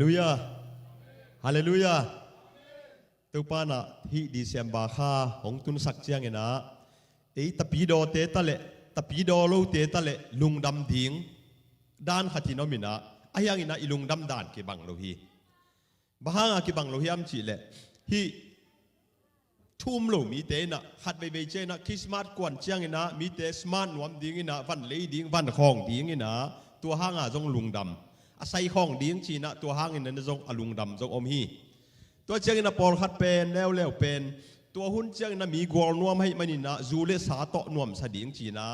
ลูยาฮาเลลูยาตุปานะที่ดิเซมบาคาของตุนสักเจียงนะตะปีโดเตตะเลตะปีโดโลเตตะเลลุงดำดิงด้านขัดที่น้อมินะอายังอินะอิลุงดำด่านเก็บังโลฮีบางอ่ะเก็บังโลฮีอัมจีเลฮีทุ่มโลมีเตนะขัดไปเจนะคริสต์มาสกวนเจียงนะมีเตสมาร์นวมดิงนะวันเลยดิงวันของดิงนะตัวห้างอ่ะจงลุงดำอาศัยของดิงจีนะตัวห้างนั้นจงอลุงดำจงอมฮีตัวเจียงนะปอลขัดเป็นแล้วเป็นตัวหุ่นเจียงนะมีกอลนวมให้มันนี่นะจูเลสาโตนวมสดิงจีนะ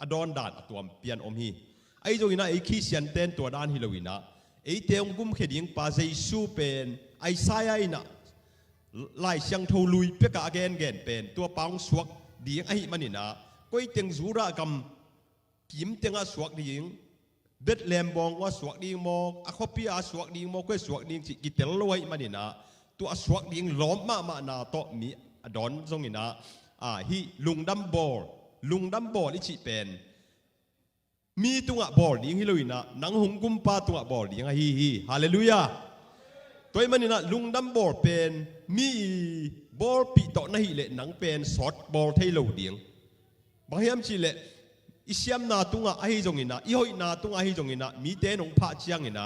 อดอนดานตัวเปลี่ยนอมฮีไอ้ตรงนี้นะไอ้ขี้เสียนเต้นตัวด้านฮิโลวินะไอ้เตียงกุมเขดิงปาเจซูเป็นไอ้สายไอ้นะไล่เสียงทูลุยเปียกอาเกนเป็นตัวปังสวกดิงไอ้มันนี่นะก็ไอ้เตียงจูระกำกิมเตียงอาสวกดิงเบ็ดแลมบองว่าสวกดิงมองอคอปีอาสวกดิงมองก็สวกดิงจิกิเตลลอยมันนี่นะตัวสวกดิงล้อมมานาโตมีอดอนตรงนี้นะฮิลุงดัมบอลอิจิเป็นมีตัวบอลดิงฮิโลวินะนังหงกุมปาตัวบอลดิงฮิฮาเลลูยาตัวมันนี่นะลุงดัมบอลเป็นมีบอลปีโตนะฮิเลนังเป็นสอดบอลเทโลดิงบางอย่างจิเลอิเซียมนาตุงะไอจงอินะอีหอยนาตุงะไอจงอินะมีเตนงพะเจียงอินะ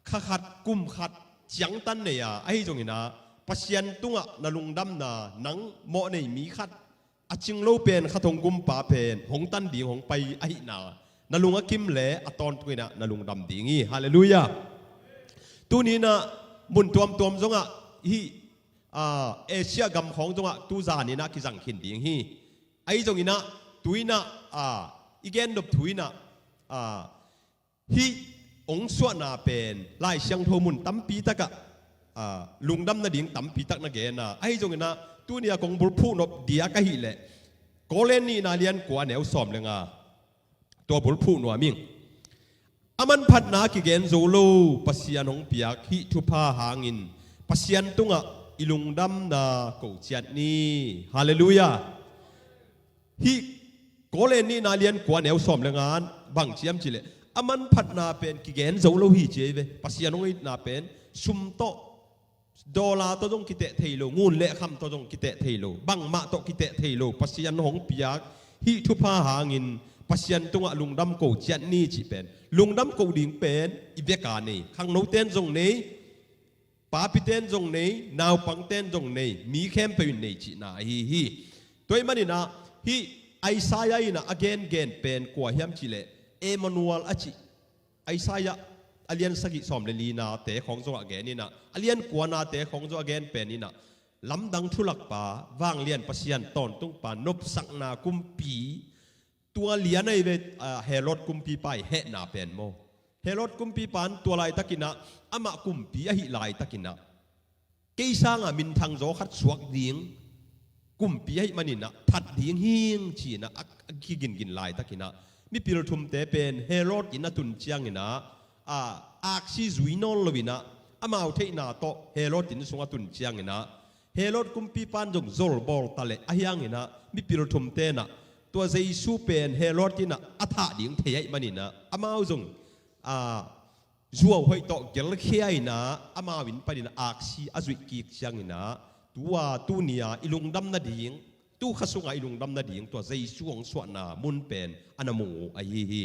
ขัดกุมขัดจังตันเนี่ยไอจงอินะปัสยันตุงะนาลุงดัมนานังโมเนมีขัดอจิงโลเป็นขัดงกุมปาเป็นหงตันดีหงไปไอนาลุงกิมเล่อตอนตุยนะนาลุงดัมดีงี้ฮาเลลูยาตัวนี้นะมุนตัวมจงะฮีเอเชียกำของจงะตูจานี่นะกิจังขินดีงี้ไอจงอินะตุยนะอีกแกนดบถุยนะฮีองสวนาเป็นไล่เชียงโทมุนตั้มปีตะกะลุงดำนาดิ่งตั้มปีตักนักเกนะไอ้จงนะตัวนี้กงบุพูนบเดียกะฮิเลโกเลนนี่นาเลียนกว่าแนวสอมเลยงาตัวบุพูนัวมิงอามันพัดนากิเกนโซโลปัสยานงเปียกฮิทุพาหางินปัสยันตุงะอิลุงดำนาโกเจียดนี่ฮาเลลูยาฮิโกเลนนี่นาเลียนกว่าแนวสอมเลยงานบังเชียมจิเลอามันพัดนาเป็นกิเกนโซโลฮิเจเวปัสยานงอินาเป็นซุมโตดอลลาร์ตัวจงกิเตเทโลงูนเละคำตัวจงกิเตเทโลบังมาโตกิเตเทโลปัสยันหงปียกฮิทุพาหางินปัสยันตุงะลุงดำโกเจนนี่จีเป็นลุงดำโกดิ่งเป็นอิเบกานี่ขังโนเต้นจงนี้ปาปิเต้นจงนี้นาวปังเต้นจงนี้มีเข้มไปอยู่ในจีน่าฮิตัวมันนี่นะฮิไอซายานะอเกนเป็นกว่าเฮียมจิเลเอมานูเอลอจิไอซายาอเลียนสกิสอมเลลีนาเตะของจงอเกนนี่นะอเลียนกว่านาเตะของจงอเกนเป็นนี่นะลำดังทุลักป่าวางเลียนปัสยันตอนตุงป่านบสักนากุมปีตัวเลียนในเฮโรดกุมปีไปเฮนาเป็นโมเฮโรดกุมปีปานตัวลายตะกินะอามากุมปีอหิลายตะกินะเกย์สร้างมินทางโจขัดสวกดิงกุมปีให้มันนี่นะพัดดิงหิงชีนะขี้กินลายตะกินะมีปิโรทุมเตเป็นเฮโรดอินะตุนเจียงนะอาคซีจุยนอลลวินะอามาเอาเทนาโตเฮโรดอินสงตุนเจียงนะเฮโรดกุมปีปานจงโซลบอลตะเลอายังนะมีปิโรทุมเตนะตัวเจซูเป็นเฮโรดที่นะอัฐดิงเทียมันนี่นะอามาเอาจงจัวหอยโตเกลเคียนะอามาวินไปนี่นะอาคซีอาจุยกิกเจียงนะตัวเนียอิลุงดำนาดิงตู้ขสุงอิลุงดำนาดิงตัวเจซูของสวนามุนเป็นอนามูไอฮี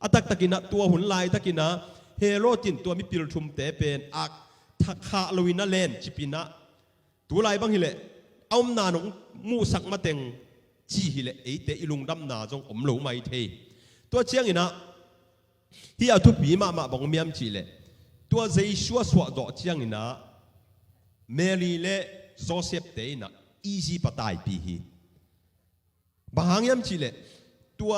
อัตตะกินะตัวหุ่นลายตะกินะเฮโรตินตัวมิปิลทุมเตเป็นอักทักขาลวินาเลนจิปินะตัวลายบางฮิเลเอาหนาหนงมูสักมาเต็งจีฮิเลไอเตอิลุงดำนาจงอมหลงไม่เทตัวเชียงอินะที่เอาทุบปีมาบังเมียมจีเลตัวเจชัวสวดดอกเชียงอินะเมลีเลโซเซปเตนะอีซีปะตายปีฮีบางยามจีเลตัว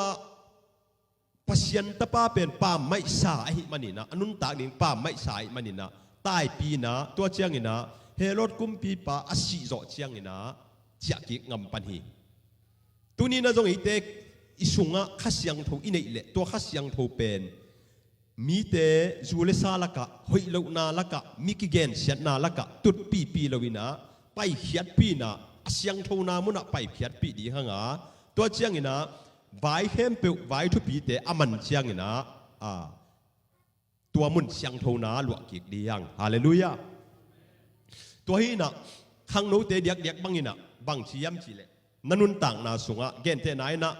ปัสยันตะป้าเป็นป้าไม่สายมันนี่นะอนุนตากนิ่งป้าไม่สายมันนี่นะใต้ปีนะตัวเชียงนี่นะเฮโรดกุมปีป้าอสิโจเชียงนี่นะเจียกิงำปันฮีตัวนี้นะจงอีเตอิสุงะขัสยังทูอินเอเลตัวขัสยังทูเป็นมีเตจูเลซาลักะหอยลูนาลักะมิกิเกนเสียนาลักะตุดปีลวินะไปเขียดปีนะอสยังทูนามุนะไปเขียดปีดีฮังอ่ะตัวเชียงนี่นะไว้เข้มเปลไว้ทุปีเตอมันเชียงนะต ตัวมุนเสียงโทนาหลวกกิกดียังฮาเลลูยาตัวฮีนะขังโนเตเดียกบังอินะบังชียมชีเลนันุนต่างนาสุงะเกนเตนายนะ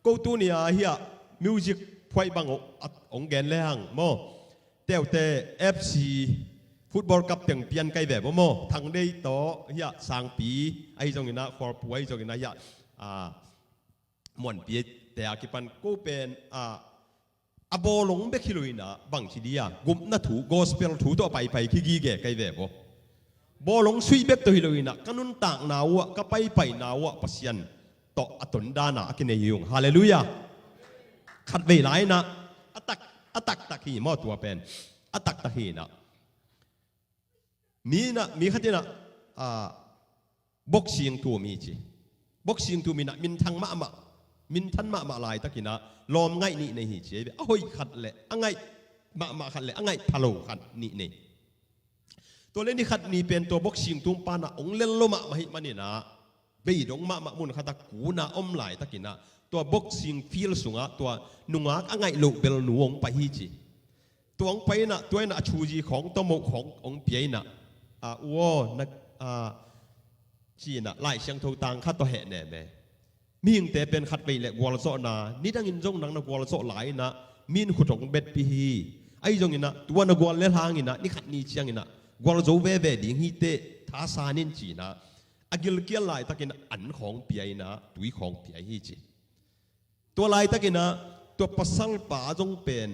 กูตัวนี้เฮียมิวสิกไฟบังองเกนเลหังโมเตวเต FC ฟุตบอลกับเตียงเปลี่ยนไกแบบโมทางได้ต่อเฮียสางปีไอ้จงอินะฟอร์ป่วยจงอินะยะมวนปีแต่อากิปันกูเป็นอบอลงเบคิลุยนะบางทีเดียกุมนัถูกอสเปลถูตัวไปขี้กีแก่ไกแบบบอลงสุยเบกตัวฮิลุยนะกันุนต่างนาวะก็ไปนาวะปัสยันต่ออัตนดานะกินเนยุงฮาเลลูยาขัดเวลานะอัตักตะขีมอตัวเป็นอัตักตะขีนะมีขัดนะบ็อกซิ่งตัวมีจีบ็อกซิ่งตัวมีนะมินทังมินทันมาลายตะกินะลอมไงนี่ในหิเจโอ้ยขัดเลยอังไงมาขัดเลยอังไงทะโลขัดนี่ตัวเล่นนี่ขัดนี่เป็นตัวบ็อกซิ่งตุ้มปานะองเล่นโลมาหิมันนี่นะเบียดองมามุนขัดตะกูนะอมลายตะกินะตัวบ็อกซิ่งฟิลสุงะตัวนุงะอังไงโลเบลนูองไปหิจีตัวองไปนะตัวน่ะชูจีของตัวโมขององเปียนะวัวนักจีน่ะไล่เชียงทูตังขัดตัวเหแน่แม่มีอย่างแต่เป็นขัดไปแหละวอลโซนานี่ดังอินจงนังนักวอลโซหลายนะมีนขุดของเบ็ดปีฮีไอ้จงอินะตัวนักวอลเล่ทางอินะนี่ขัดนี่เชียงอินะวอลโซเว่ดิ่งฮีเตท้าซานินจีนะอากิลเกียลายตะกินะอันของเปียนะตุยของเปียฮีจีตัวลายตะกินะตัวปัสสัลป่าจงเป็น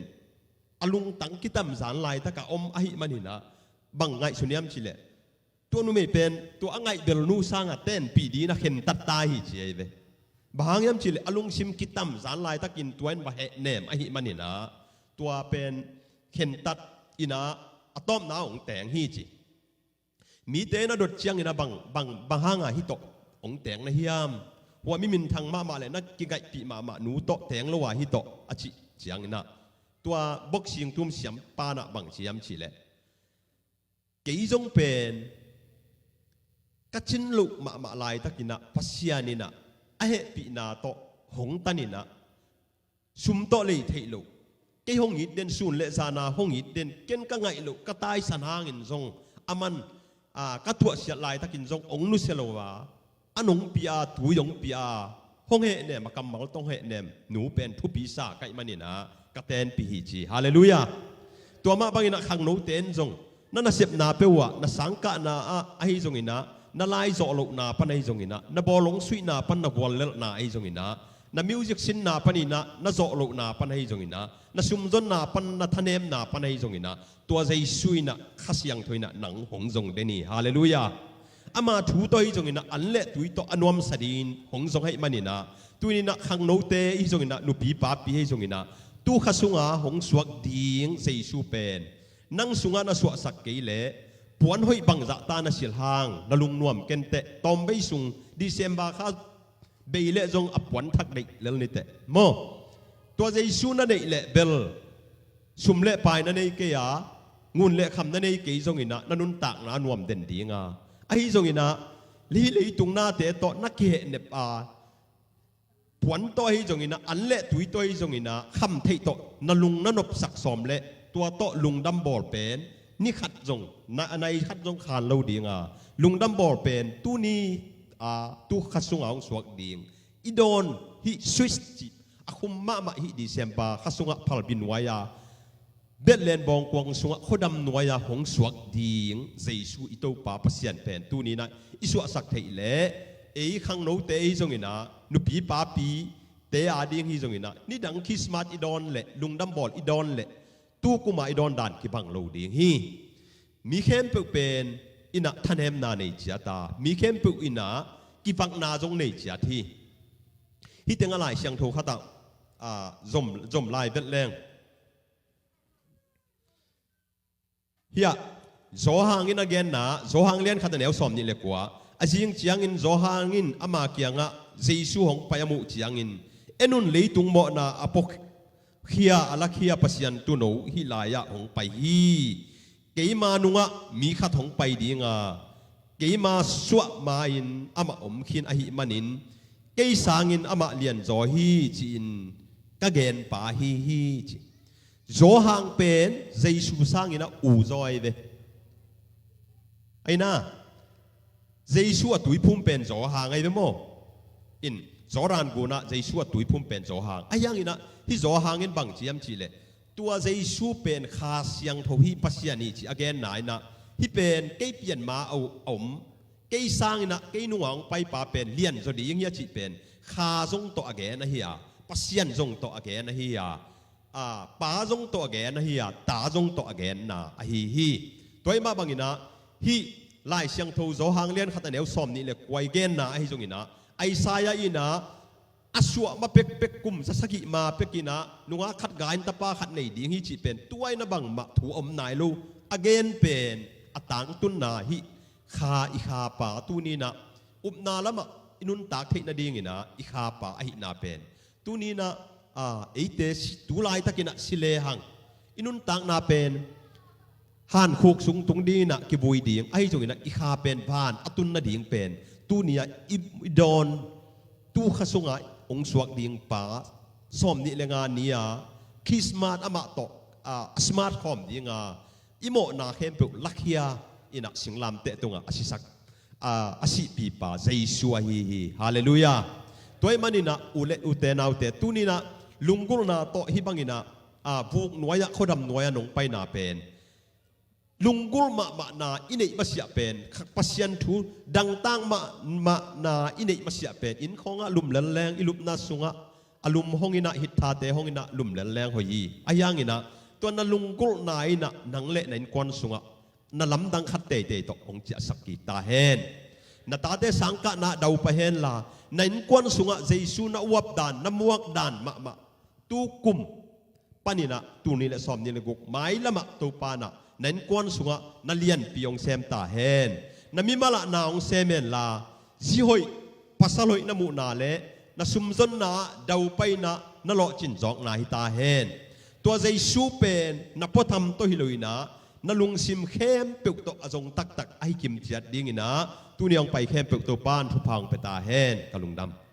อลุงตังกิตัมสารลายตะกะอมอหิมันนี่นะบังไงสุนียมจีเลตัวนู้ไม่เป็นตัวอังไงเบลนูสร้างเต้นปีดีนะเห็นตัดตาฮีจีเวบางยามจิเลอลุงซิมกิตัมสารลายตะกินตัวเอ็นบะเฮเนมอหิมันนี่นะตัวเป็นเข็นตัดอินะอะตอมน้าองแตงฮีจีมีเตนะดดเชียงอินะบางห้างฮิโตองแตงนะฮิยามว่ามีมินทางมาเลยนักกิไกปีมาหนูโตแตงละว่าฮิโตอจิเชียงอินะตัวบ็อกซิ่งตุ้มเสียมปานะบางเชียมจิเลกี่จงเป็นกัจจินลุมาลายตะกินะพัศยานินะไอ้ปีนาโตหงตันินะสุมโตเลยเทลุเกี่ยหงหิดเด่นสูนเลซานาหงหิดเด่นเก่งกังไงลุกระต่ายสันหางินทรงอามันกระตัวเสียลายตะกินทรงองนุเสลวาอันองปีอาตุยองปีอาหงเหเนี่ยมากำมัลต้องเหเนี่ยหนูเป็นทุปีศาจไก่มันนี่นะกระเตนปีหิจีฮาเลลูยาตัวมาบางอินะขังหนูเตนทรงนั่นน่ะเสียบนาเปวะน่ะสังกะนาไอ้ทรงอินะนาลายโจลุนาปันไอจงอินะนาบอลงสุยนาปันนาบอลเลนาไอจงอินะนามิวสิกสินนาปันอินะนาโจลุนาปันไอจงอินะนาซุมจนนาปันนาทะเนมนาปันไอจงอินะตัวใจสุยนะขัสยังถอยนะหนังหงจงเดนีฮาเลลูยาอามาถูตัวไอจงอินะอันเละตุยตัวอนวมสดินหงจงให้มันอินะตุยนะขังโนเตไอจงอินะนุปีปาปีไอจงอินะตู้ขัสุงาหงสวกดิ่งใจสูเป็นนั่งสุงานาสวกสักเกยเลปวนห้อยบังจัตานาสิลหางนลุงนวมเกนเตะตอมใบสุงดิเซมบาข้าเบยเล่จงอปวนทักเด็กเลนิเตะโมตัวใจสูนั่นเองเละเบลสุมเละไปนั่นเองเกียงุนเละคำนั่นเองเกียจงอินะนั่นนุนตากนานวมเด่นดีงาไอ้จงอินะลีตุงนาเตะโตนักเกะเนปาปวนตัวไอ้จงอินะอันเละตุยตัวไอ้จงอินะคำเทโตนลุงนั่นนบสักสอมเละตัวโตลุงดัมบอลเป็นนี่ขัดจงในขัดจงขานเราดีงาลุงดัมบอลเป็นตู้นี้ตู้ขัดสุงเอาสวกดีงอีโดนฮิสวิสจิอาคุมมาฮิดิเซมบาขัดสุงพัลบินวายาเบ็ดเลนบองกวงสุงขดำนวายาหงสวกดีงใจสูอิโตปาปัสยันเป็นตู้นี้นะอิสวสักเทเลขังโนเตอิจงอินะนุปีปาปีเตอาดีงฮิจงอินะนี่ดังคริสต์มาสอีดอนเละลุงดัมบอลอีดอนเละตู้กุมาอีดอนด่านกิบังโลดีงฮีมีเข้มเปิเป็นอินะทันเฮมนาในจีตามีเข้มเปิอินะกิบังนาจงในจีทีฮิตงอะไรเสียงโทขัดจมลายเบ็ดแรงเฮียโจหางอินagainนะโจหางเลี้ยนขัดแนวสอมนี่เล็กกว่าอาจิงจียงอินโจหางอินอามาเกียงะเจสูของพยามุจียงอินเอ็นุนเลยตุงโมนาอปกเขียอะไรเขียปัสยันตุโนฮิลายะของไปฮีเกี่ยมานุงะมีขัดของไปดีงาเกี่ยมาสวะมาอินอามาอมขินอหิมันินเกี่ยสางินอามาเลียนจอฮีจีนกะเกนป่าฮีจี โจหางเป็นเจสูสร้างอินะอูจอยเวไอ้น่าเจสูตุยพุ่มเป็นโจหางไอ้เวโมอินโจรานกูนะเจสูตุยพุ่มเป็นโจหางไอ้ยังอินะที่โจหางอินบังจียมจีเลตัวเจสูเป็นคาเสียงทวีปัสยานีจีอเกนไหนนะที่เป็นเกยเปลี่ยนมาเอาอมเกยสร้างอินะเกยหน่วงไปป่าเป็นเลียนจดีอย่างเงี้ยจีเป็นคาจงโตอเกนนะเฮียปัสยันจงโตอเกนนะเฮียป้าจงโตอเกนนะเฮียตาจงโตอเกนนะฮีตัวมาบังอินะฮีไล่เสียงทูโจหางเลียนขัดเนวสอมนี่เลยไวเกนนะฮีจงอินะไอสายอินะอาชัวมาเป็กกุมสักกิมาเป็กินะนัวขัดกายตะป้าขัดในดีฮีจีเป็นตัวนะบังมาถูอมนายลูอเกนเป็นอต่างตุนนาฮีคาอิคาป่าตูนี้นะอุบนาละมะอินุนตากเทนดีงินะอิคาป่าอหินาเป็นตูนี้นะเอเตสิตูไลตะกินะสิเลหังอินุนตากนาเป็นหันคุกสุงตุงดีนะกิบุยดีงไอจงนะอิคาเป็นพานอตุนนาดีงเป็นตูนี้อิดอนตูขสุงะองสวกดีงป่าสอมนิเลงานนี้คริสต์มาสอมะตกสมาร์ทคอมดีงาอิโมนาเข้มปุลักเฮียอินักสิงลำเตะตรงอาศิสักอาศิปีป่าใจชัวฮีฮาเลลูยาตัวมันนี่นะอุเลอุเตนาอุเตตุนี่นะลุงกุลนาโตฮิบังอินะบุกหน่วยเขาดำหน่วยหนงไปนาเป็นลุงกุลมานาอินเอมาเสียเป็นปัสยันทูดังตั้งมานาอินเอมาเสียเป็นอินของลุมแรงอิลุมนาสุงะอลุมห้องอินะฮิตาเตห้องอินะลุมแรงหอยอายังอินะตัวนั้นลุงกุลนายนะนังเละในควันสุงะนั่นลำดังขัดเตะตกองเจ้าสักกีตาเฮนนั่นตาเตสังกัดน่ะดาวไปเฮนล่ะในควันสุงะเจสุน่ะวับดานน้ำวักดานมาตูกุมปานินะตูนี่แหละสอมนี่แหละกุกไม้ละมาตูปานะในควันสุงะนั่นเลียนปีองเซมตาเฮนนั่นมีมาละนาองเซมเมนล่ะสิหอยปัสสลอยน้ำมูนาเละนั่นสุมจนน่ะดาวไปน่ะนั่นหล่อจินจอกนาฮิตาเฮนตัวเจสุเป็นนับพอทำตัวฮิโลยนะนั่นลุงซิมเข้มเปิกโตอจงตักไอกิมเจียดดิ้งนะตัวนี้ยังไปเข้มเปิกโตป้านทุพังไปตาแห้งกะลุงดำ